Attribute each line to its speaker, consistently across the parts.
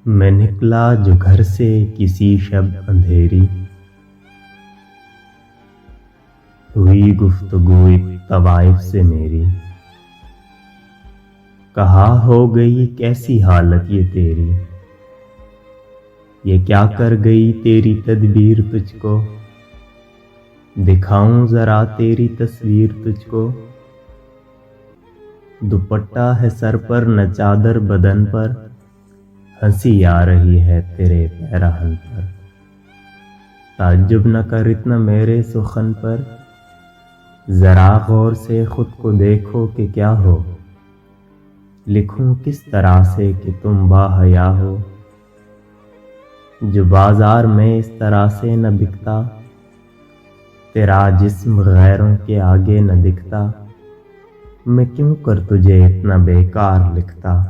Speaker 1: میں نکلا جو گھر سے کسی شب اندھیری، ہوئی گفتگو طوائف سے میری، کہا ہو گئی کیسی حالت یہ تیری، یہ کیا کر گئی تیری تدبیر تجھ کو، دکھاؤں ذرا تیری تصویر تجھ کو، دوپٹہ ہے سر پر نہ چادر بدن پر، ہنسی آ رہی ہے تیرے پیرہن پر، تعجب نہ کر اتنا میرے سخن پر، ذرا غور سے خود کو دیکھو کہ کیا ہو، لکھوں کس طرح سے کہ تم با حیا ہو، جو بازار میں اس طرح سے نہ بکتا، تیرا جسم غیروں کے آگے نہ دکھتا، میں کیوں کر تجھے اتنا بیکار لکھتا،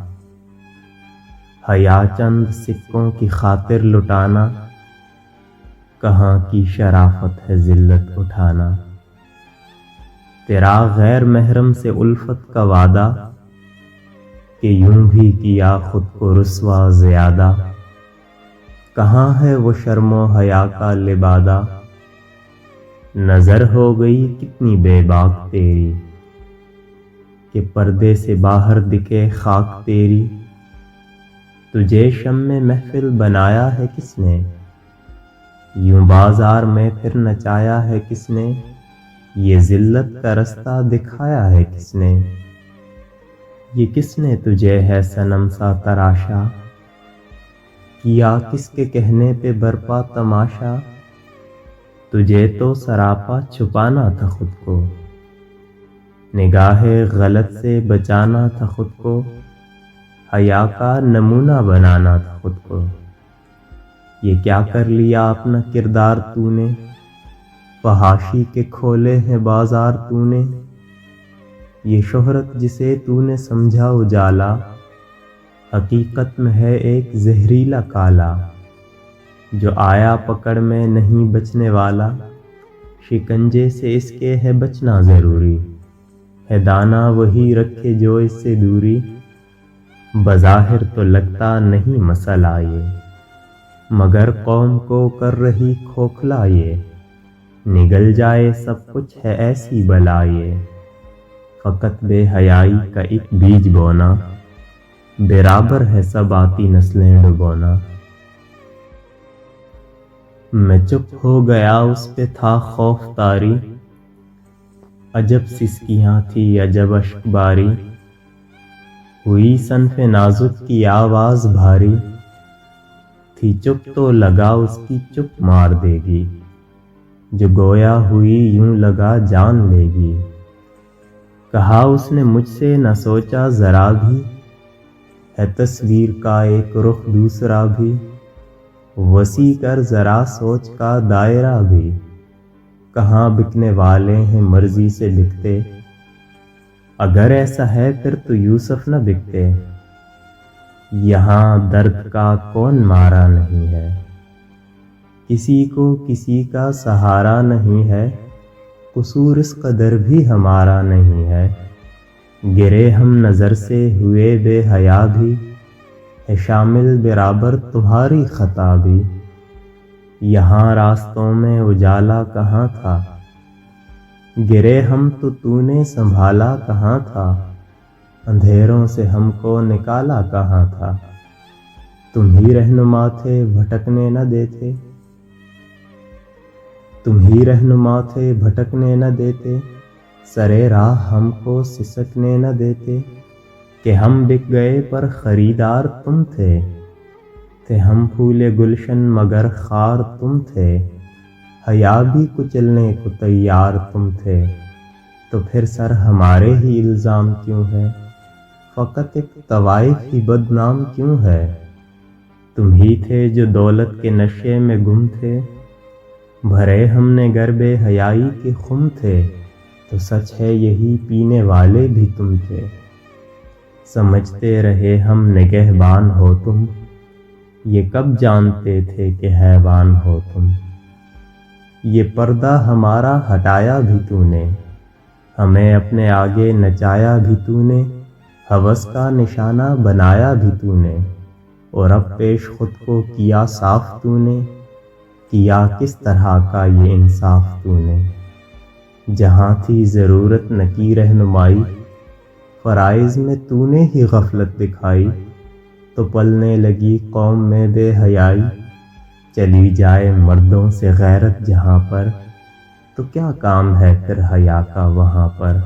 Speaker 1: حیا چند سکوں کی خاطر لٹانا، کہاں کی شرافت ہے ذلت اٹھانا، تیرا غیر محرم سے الفت کا وعدہ، کہ یوں بھی کیا خود کو رسوا زیادہ، کہاں ہے وہ شرم و حیا کا لبادہ، نظر ہو گئی کتنی بے باک تیری، کہ پردے سے باہر دکھے خاک تیری، تجھے شمع محفل بنایا ہے کس نے، یوں بازار میں پھر نچایا ہے کس نے، یہ ذلت کا رستہ دکھایا ہے کس نے، یہ کس نے تجھے ہے صنم سا تراشا، کیا کس کے کہنے پہ برپا تماشا، تجھے تو سراپا چھپانا تھا خود کو، نگاہ غلط سے بچانا تھا خود کو، حیا کا نمونہ بنانا تھا خود کو، یہ کیا کر لیا اپنا کردار تو نے، فحاشی کے کھولے ہیں بازار تو نے، یہ شہرت جسے تو نے سمجھا اجالا، حقیقت میں ہے ایک زہریلا کالا، جو آیا پکڑ میں نہیں بچنے والا، شکنجے سے اس کے ہے بچنا ضروری، ہے دانا وہی رکھے جو اس سے دوری، بظاہر تو لگتا نہیں مسئلہ یہ، مگر قوم کو کر رہی کھوکھلا یہ، نگل جائے سب کچھ ہے ایسی بلا یہ، فقط بے حیائی کا ایک بیج بونا، برابر ہے سب آتی نسلیں ڈبونا، میں چپ ہو گیا اس پہ تھا خوف طاری، عجب سسکیاں تھی عجب اشک باری، ہوئی صنف نازک کی آواز بھاری، تھی چپ تو لگا اس کی چپ مار دے گی، جو گویا ہوئی یوں لگا جان لے گی، کہا اس نے مجھ سے نہ سوچا ذرا بھی، ہے تصویر کا ایک رخ دوسرا بھی، وسیع کر ذرا سوچ کا دائرہ بھی، کہاں بکنے والے ہیں مرضی سے بکتے، اگر ایسا ہے پھر تو یوسف نہ بکتے، یہاں درد کا کون مارا نہیں ہے، کسی کو کسی کا سہارا نہیں ہے، قصور اس قدر بھی ہمارا نہیں ہے، گرے ہم نظر سے ہوئے بے حیا بھی، ہے شامل برابر تمہاری خطا بھی، یہاں راستوں میں اجالا کہاں تھا، گرے ہم تو نے سنبھالا کہاں تھا، اندھیروں سے ہم کو نکالا کہاں تھا، تم ہی رہنما تھے بھٹکنے نہ دیتے، تم ہی رہنما تھے بھٹکنے نہ دیتے، سرے راہ ہم کو سسکنے نہ دیتے، کہ ہم بک گئے پر خریدار تم تھے ہم پھولے گلشن مگر خار تم تھے، حیا بھی کچلنے کو تیار تم تھے، تو پھر سر ہمارے ہی الزام کیوں ہے، فقط ایک طوائف ہی بدنام کیوں ہے، تم ہی تھے جو دولت کے نشے میں گم تھے، بھرے ہم نے گر بے حیائی کے خم تھے، تو سچ ہے یہی پینے والے بھی تم تھے، سمجھتے رہے ہم نگہبان ہو تم، یہ کب جانتے تھے کہ حیوان ہو تم، یہ پردہ ہمارا ہٹایا بھی تو نے، ہمیں اپنے آگے نچایا بھی تو نے، ہوس کا نشانہ بنایا بھی تو نے، اور اب پیش خود کو کیا صاف تو نے، کیا کس طرح کا یہ انصاف تو نے۔ جہاں تھی ضرورت نہ کی رہنمائی، فرائض میں تو نے ہی غفلت دکھائی، تو پلنے لگی قوم میں بے حیائی، چلی جائے مردوں سے غیرت جہاں پر، تو کیا کام ہے پھر حیا کا وہاں پر۔